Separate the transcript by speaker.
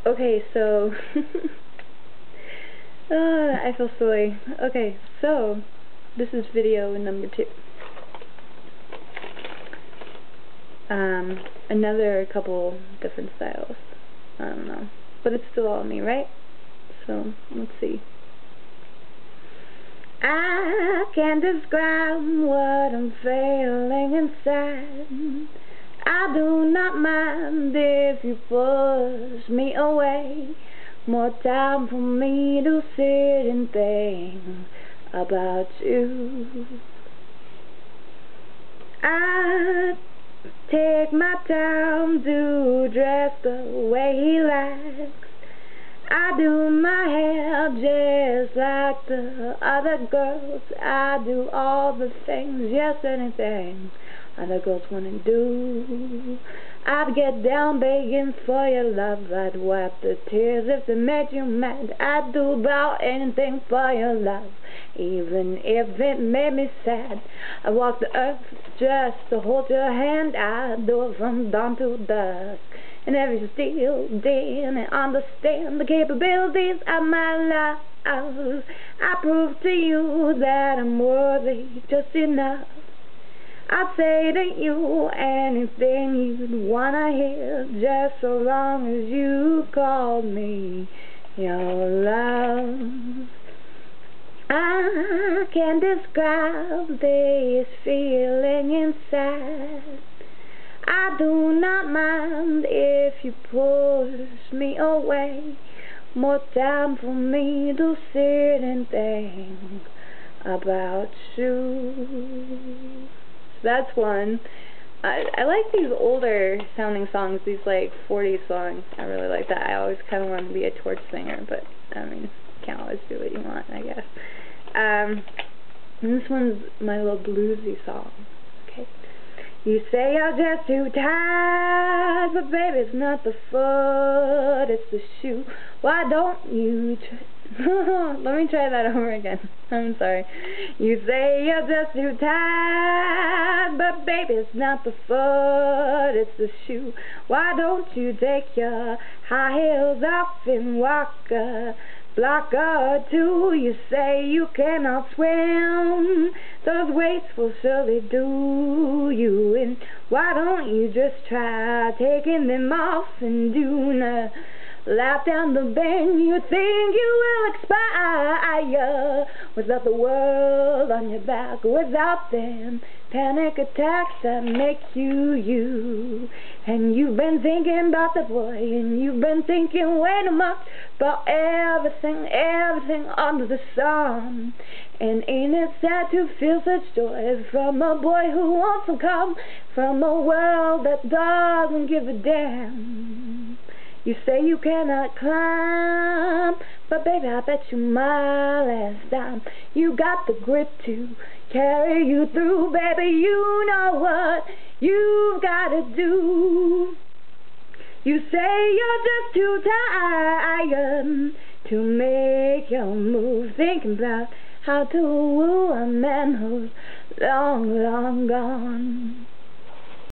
Speaker 1: Okay, so I feel silly. Okay, so this is video number 2. Another couple different styles. I don't know, but it's still all me, right? So let's see. I can't describe what I'm feeling inside. I do not mind if you push me away. More time for me to sit and think about you. I take my time to dress the way he likes. I do my hair just like the other girls. I do all the things, yes, anything other girls wanna do. I'd get down begging for your love. I'd wipe the tears if they made you mad. I'd do about anything for your love, even if it made me sad. I walk the earth just to hold your hand. I'd do it from dawn to dusk. And if you still didn't understand the capabilities of my love, I prove to you that I'm worthy just enough. I'd say to you anything you'd wanna hear, just so long as you called me your love. I can't describe this feeling inside. I do not mind if you push me away. More time for me to sit and think about you. So that's one. I like these older sounding songs, these like 40s songs. I really like that. I always kind of wanted to be a torch singer, but I mean, you can't always do what you want, I guess. And this one's my little bluesy song. Okay. You say you're just too tired, but baby, it's not the foot, it's the shoe. Why don't you let me try that over again. I'm sorry. You say you're just too tired, but baby, it's not the foot, it's the shoe. Why don't you take your high heels off and walk a block or two? You say you cannot swim, those weights will surely do you in. Why don't you just try taking them off and doing a lap down the bend? You think you will expire without the world on your back, without them panic attacks that make you you. And you've been thinking about the boy, and you've been thinking way too much about everything under the sun. And ain't it sad to feel such joy from a boy who wants to come from a world that doesn't give a damn? You say you cannot climb, but baby, I bet you my last dime you got the grit to carry you through. Baby, you know what you've gotta do. You say you're just too tired to make your move, thinking about how to woo a man who's long, long gone.